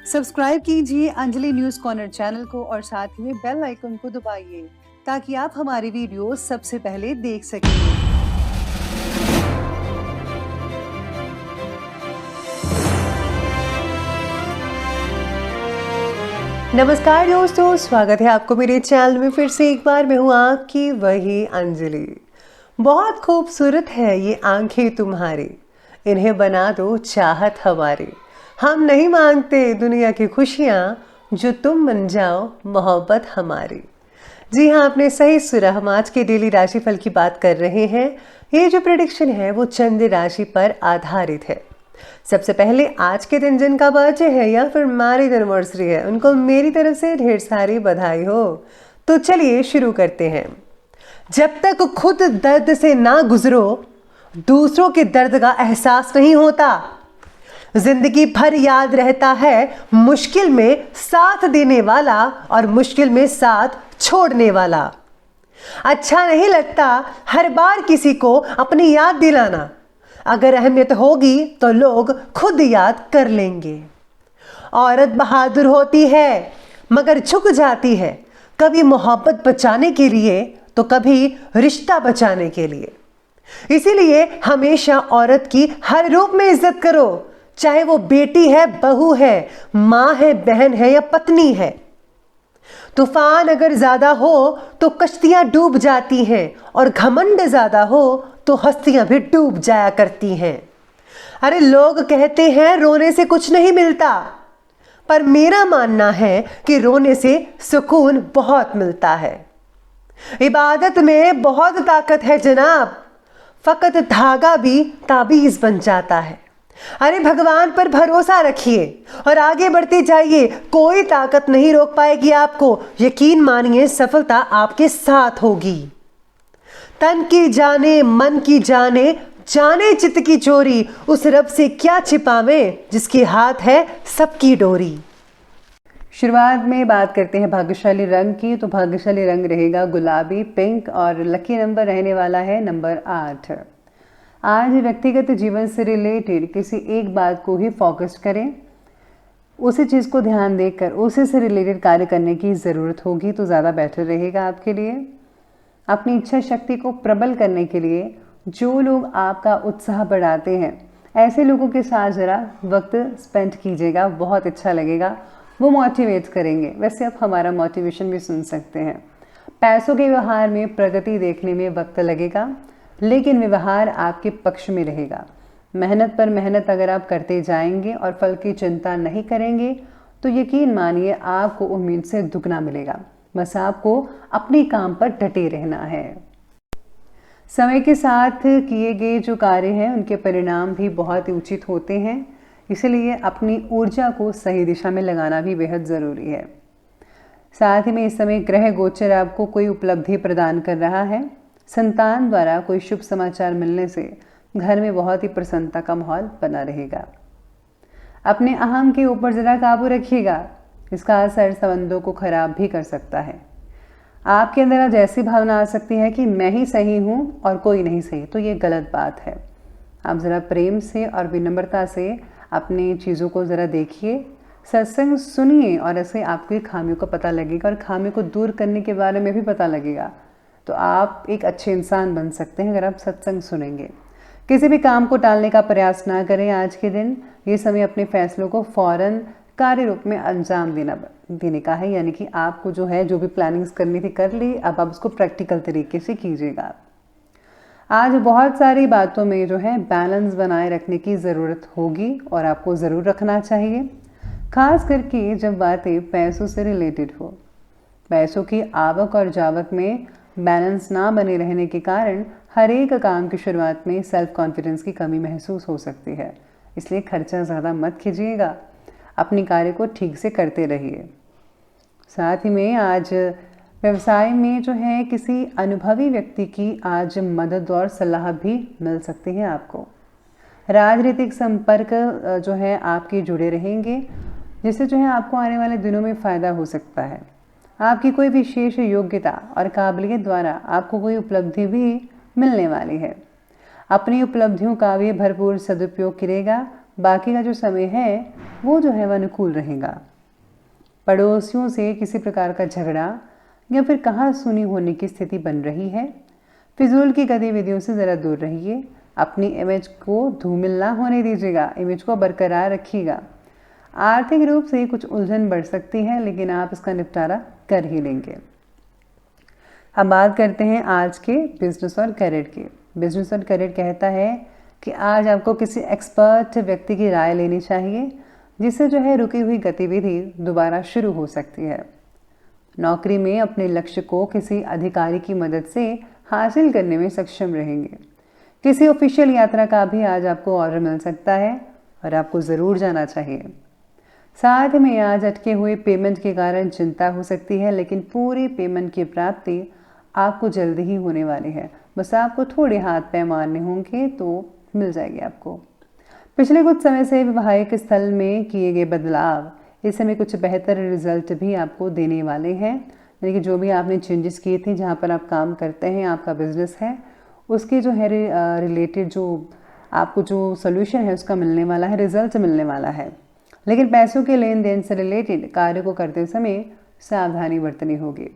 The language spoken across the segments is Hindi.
सब्सक्राइब कीजिए अंजलि न्यूज कॉर्नर चैनल को और साथ ही में बेल आइकन को दबाइए ताकि आप हमारी वीडियो सबसे पहले देख सकें। नमस्कार दोस्तों, स्वागत है आपको मेरे चैनल में। फिर से एक बार मैं हूँ आपकी वही अंजलि। बहुत खूबसूरत है ये आंखें तुम्हारी, इन्हें बना दो चाहत हमारी। हम नहीं मांगते दुनिया की खुशियाँ, जो तुम बन जाओ मोहब्बत हमारी। जी हाँ, आपने सही सुना। हम आज के डेली राशिफल की बात कर रहे हैं। ये जो प्रेडिक्शन है वो चंद्र राशि पर आधारित है। सबसे पहले आज के दिन जिनका बर्थडे है या फिर मैरिज एनिवर्सरी है, उनको मेरी तरफ से ढेर सारी बधाई हो। तो चलिए शुरू करते हैं। जब तक खुद दर्द से ना गुजरो, दूसरों के दर्द का एहसास नहीं होता। जिंदगी भर याद रहता है मुश्किल में साथ देने वाला और मुश्किल में साथ छोड़ने वाला। अच्छा नहीं लगता हर बार किसी को अपनी याद दिलाना। अगर अहमियत होगी तो लोग खुद याद कर लेंगे। औरत बहादुर होती है मगर झुक जाती है, कभी मोहब्बत बचाने के लिए तो कभी रिश्ता बचाने के लिए। इसीलिए हमेशा औरत की हर रूप में इज्जत करो, चाहे वो बेटी है, बहू है, माँ है, बहन है या पत्नी है। तूफान अगर ज्यादा हो तो कश्तियां डूब जाती हैं और घमंड ज्यादा हो तो हस्तियां भी डूब जाया करती हैं। अरे लोग कहते हैं रोने से कुछ नहीं मिलता, पर मेरा मानना है कि रोने से सुकून बहुत मिलता है। इबादत में बहुत ताकत है जनाब, फकत धागा भी ताबीज बन जाता है। अरे भगवान पर भरोसा रखिए और आगे बढ़ते जाइए, कोई ताकत नहीं रोक पाएगी आपको। यकीन मानिए सफलता आपके साथ होगी। तन की जाने मन की जाने, जाने चित्त की चोरी, उस रब से क्या छिपावे जिसके हाथ है सबकी डोरी। शुरुआत में बात करते हैं भाग्यशाली रंग की। तो भाग्यशाली रंग रहेगा गुलाबी, पिंक और लकी नंबर रहने वाला है नंबर 8। आज व्यक्तिगत जीवन से रिलेटेड किसी एक बात को ही फोकस करें, उसी चीज़ को ध्यान देकर उसी से रिलेटेड कार्य करने की ज़रूरत होगी तो ज़्यादा बेटर रहेगा आपके लिए। अपनी इच्छा शक्ति को प्रबल करने के लिए जो लोग आपका उत्साह बढ़ाते हैं, ऐसे लोगों के साथ ज़रा वक्त स्पेंड कीजिएगा, बहुत अच्छा लगेगा। वो मोटिवेट करेंगे। वैसे आप हमारा मोटिवेशन भी सुन सकते हैं। पैसों के व्यवहार में प्रगति देखने में वक्त लगेगा, लेकिन व्यवहार आपके पक्ष में रहेगा। मेहनत पर मेहनत अगर आप करते जाएंगे और फल की चिंता नहीं करेंगे तो यकीन मानिए आपको उम्मीद से दुगना मिलेगा। बस आपको अपने काम पर डटे रहना है। समय के साथ किए गए जो कार्य हैं उनके परिणाम भी बहुत ही उचित होते हैं, इसलिए अपनी ऊर्जा को सही दिशा में लगाना भी बेहद ज़रूरी है। साथ ही में इस समय ग्रह गोचर आपको कोई उपलब्धि प्रदान कर रहा है। संतान द्वारा कोई शुभ समाचार मिलने से घर में बहुत ही प्रसन्नता का माहौल बना रहेगा। अपने अहम के ऊपर ज़रा काबू रखिएगा, इसका असर संबंधों को खराब भी कर सकता है। आपके अंदर आज ऐसी भावना आ सकती है कि मैं ही सही हूँ और कोई नहीं सही, तो ये गलत बात है। आप ज़रा प्रेम से और विनम्रता से अपनी चीज़ों को ज़रा देखिए, सत्संग सुनिए और ऐसे आपकी खामियों का पता लगेगा और खामियों को दूर करने के बारे में भी पता लगेगा। तो आप एक अच्छे इंसान बन सकते हैं अगर आप सत्संग सुनेंगे। किसी भी काम को टालने का प्रयास ना करें आज के दिन। ये समय अपने फैसलों को फौरन कार्य रूप में अंजाम देने का है, यानी कि आपको जो है जो भी प्लानिंग्स करनी थी कर ली, अब आप उसको प्रैक्टिकल तरीके से कीजिएगा। आज बहुत सारी बातों में जो है बैलेंस बनाए रखने की ज़रूरत होगी और आपको ज़रूर रखना चाहिए, खास करके जब बातें पैसों से रिलेटेड हो। पैसों की आवक और जावक में बैलेंस ना बने रहने के कारण हर एक काम की शुरुआत में सेल्फ कॉन्फिडेंस की कमी महसूस हो सकती है, इसलिए खर्चा ज़्यादा मत कीजिएगा, अपनी कार्य को ठीक से करते रहिए। साथ ही में आज व्यवसाय में जो है किसी अनुभवी व्यक्ति की आज मदद और सलाह भी मिल सकती है आपको। राजनीतिक संपर्क जो है आपके जुड़े रहेंगे, जिससे जो है आपको आने वाले दिनों में फ़ायदा हो सकता है। आपकी कोई विशेष योग्यता और काबिलियत द्वारा आपको कोई उपलब्धि भी मिलने वाली है। अपनी उपलब्धियों का भी भरपूर सदुपयोग करेगा, बाकी का जो समय है वो जो है वह अनुकूल रहेगा। पड़ोसियों से किसी प्रकार का झगड़ा या फिर कहा सुनी होने की स्थिति बन रही है। फिजूल की गतिविधियों से ज़रा दूर रहिए। अपनी इमेज को धूमिल ना होने दीजिएगा, इमेज को बरकरार रखिएगा। आर्थिक रूप से कुछ उलझन बढ़ सकती है, लेकिन आप इसका निपटारा कर ही लेंगे। अब बात करते हैं आज के बिजनेस और करियर की। बिजनेस और करियर कहता है कि आज आपको किसी एक्सपर्ट व्यक्ति की राय लेनी चाहिए, जिससे जो है रुकी हुई गतिविधि दोबारा शुरू हो सकती है। नौकरी में अपने लक्ष्य को किसी अधिकारी की मदद से हासिल करने में सक्षम रहेंगे। किसी ऑफिशियल यात्रा का भी आज आपको ऑर्डर मिल सकता है और आपको ज़रूर जाना चाहिए। साथ में आज अटके हुए पेमेंट के कारण चिंता हो सकती है, लेकिन पूरी पेमेंट की प्राप्ति आपको जल्दी ही होने वाली है। बस आपको थोड़े हाथ पैर मारने होंगे तो मिल जाएगी आपको। पिछले कुछ समय से वैवाहिक स्थल में किए गए बदलाव इस समय कुछ बेहतर रिजल्ट भी आपको देने वाले हैं। यानी कि जो भी आपने चेंजेस किए थे, जहाँ पर आप काम करते हैं, आपका बिजनेस है, उसके जो है रिलेटेड जो आपको जो सोल्यूशन है उसका मिलने वाला है, रिजल्ट मिलने वाला है। लेकिन पैसों के लेन देन से रिलेटेड कार्य को करते समय सावधानी बरतनी होगी।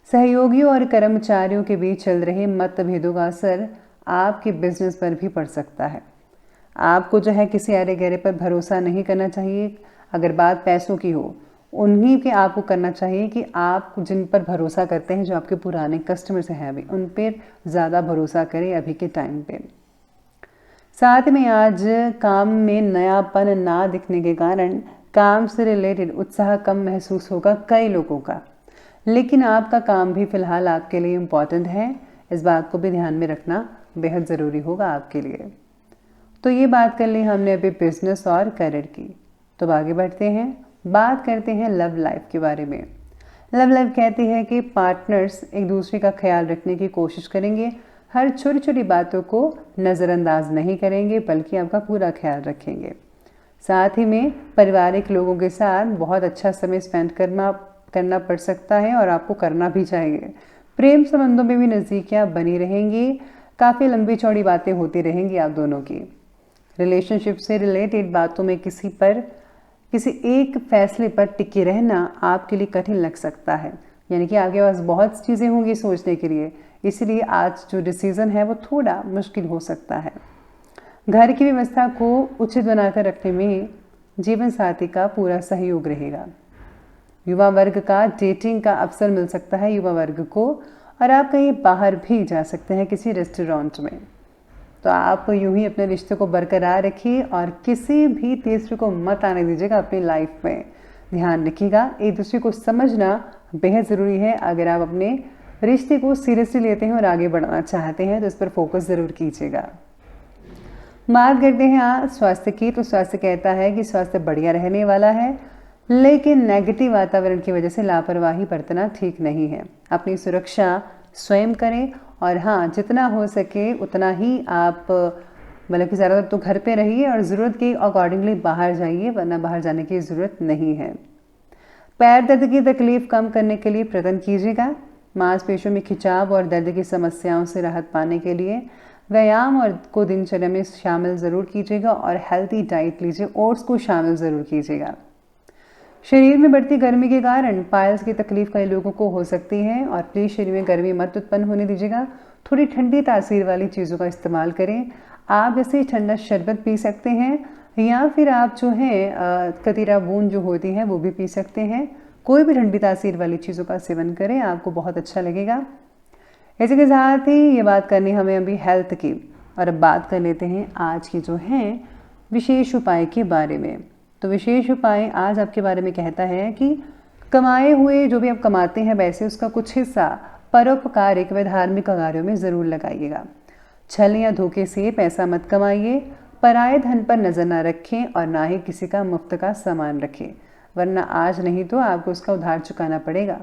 सहयोगियों और कर्मचारियों के बीच चल रहे मतभेदों का असर आपके बिजनेस पर भी पड़ सकता है। आपको जो है किसी अरे गहरे पर भरोसा नहीं करना चाहिए। अगर बात पैसों की हो, उन्हीं के आपको करना चाहिए कि आप जिन पर भरोसा करते हैं, जो आपके पुराने कस्टमर्स हैं अभी, उन पर ज़्यादा भरोसा करें अभी के टाइम पे। साथ में आज काम में नयापन ना दिखने के कारण काम से रिलेटेड उत्साह कम महसूस होगा कई लोगों का। लेकिन आपका काम भी फ़िलहाल आपके लिए इम्पॉर्टेंट है, इस बात को भी ध्यान में रखना बेहद ज़रूरी होगा आपके लिए। तो ये बात कर ली हमने अभी बिजनेस और करियर की। तो आगे बढ़ते हैं, बात करते हैं लव लाइफ के बारे में। लव लाइफ कहती है कि पार्टनर्स एक दूसरे का ख्याल रखने की कोशिश करेंगे, हर छोटी छोटी बातों को नज़रअंदाज नहीं करेंगे, बल्कि आपका पूरा ख्याल रखेंगे। साथ ही में पारिवारिक लोगों के साथ बहुत अच्छा समय स्पेंड करना पड़ सकता है और आपको करना भी चाहिए। प्रेम संबंधों में भी नज़दीकियाँ बनी रहेंगी, काफ़ी लंबी चौड़ी बातें होती रहेंगी आप दोनों की। रिलेशनशिप से रिलेटेड बातों में किसी एक फैसले पर टिके रहना आपके लिए कठिन लग सकता है। यानी कि आपके पास बहुत चीज़ें होंगी सोचने के लिए, इसलिए आज जो डिसीज़न है वो थोड़ा मुश्किल हो सकता है। घर की व्यवस्था को उचित बनाकर रखने में जीवन साथी का पूरा सहयोग रहेगा। युवा वर्ग का डेटिंग का अवसर मिल सकता है युवा वर्ग को, और आप कहीं बाहर भी जा सकते हैं किसी रेस्टोरेंट में। तो आप यूं ही अपने रिश्ते को बरकरार रखिए और किसी भी तीसरे को मत आने दीजिएगा अपनी लाइफ में। ध्यान रखिएगा, एक दूसरे को समझना बेहद ज़रूरी है। अगर आप अपने रिश्ते को सीरियसली लेते हैं और आगे बढ़ना चाहते हैं तो इस पर फोकस ज़रूर कीजिएगा। बात करते हैं आज स्वास्थ्य की। तो स्वास्थ्य कहता है कि स्वास्थ्य बढ़िया रहने वाला है, लेकिन नेगेटिव वातावरण की वजह से लापरवाही बरतना ठीक नहीं है। अपनी सुरक्षा स्वयं करें और हाँ, जितना हो सके उतना ही आप मतलब कि ज़्यादातर तो घर पे रहिए और ज़रूरत के अकॉर्डिंगली बाहर जाइए, वरना बाहर जाने की ज़रूरत नहीं है। पैर दर्द की तकलीफ़ कम करने के लिए प्रयत्न कीजिएगा। मांसपेशियों में खिंचाव और दर्द की समस्याओं से राहत पाने के लिए व्यायाम और को दिनचर्या में शामिल ज़रूर कीजिएगा और हेल्थी डाइट लीजिए, ओट्स को शामिल ज़रूर कीजिएगा। शरीर में बढ़ती गर्मी के कारण पाइल्स की तकलीफ कई लोगों को हो सकती है और प्लीज़ शरीर में गर्मी मत उत्पन्न होने दीजिएगा। थोड़ी ठंडी तासीर वाली चीज़ों का इस्तेमाल करें। आप जैसे ठंडा शरबत पी सकते हैं या फिर आप जो है कतीरा बूंद जो होती है वो भी पी सकते हैं। कोई भी ठंडी तासीर वाली चीज़ों का सेवन करें, आपको बहुत अच्छा लगेगा। इसी के साथ ही ये बात करनी हमें अभी हेल्थ की, और अब बात कर लेते हैं आज की जो है विशेष उपाय के बारे में। तो विशेष उपाय आज आपके बारे में कहता है कि कमाए हुए जो भी आप कमाते हैं वैसे उसका कुछ हिस्सा परोपकारिक व धार्मिक कार्यों में ज़रूर लगाइएगा। छल या धोखे से पैसा मत कमाइए। पराये धन पर नज़र ना रखें और ना ही किसी का मुफ्त का सामान रखें, वरना आज नहीं तो आपको उसका उधार चुकाना पड़ेगा।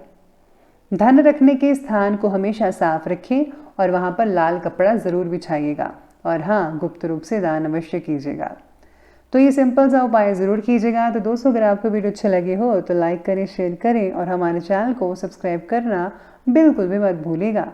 धन रखने के स्थान को हमेशा साफ रखें और वहाँ पर लाल कपड़ा ज़रूर बिछाइएगा। और हाँ, गुप्त रूप से दान अवश्य कीजिएगा। तो ये सिंपल सा उपाय ज़रूर कीजिएगा। तो दोस्तों, अगर आपको वीडियो अच्छे लगे हो तो लाइक करें, शेयर करें और हमारे चैनल को सब्सक्राइब करना बिल्कुल भी मत भूलिएगा।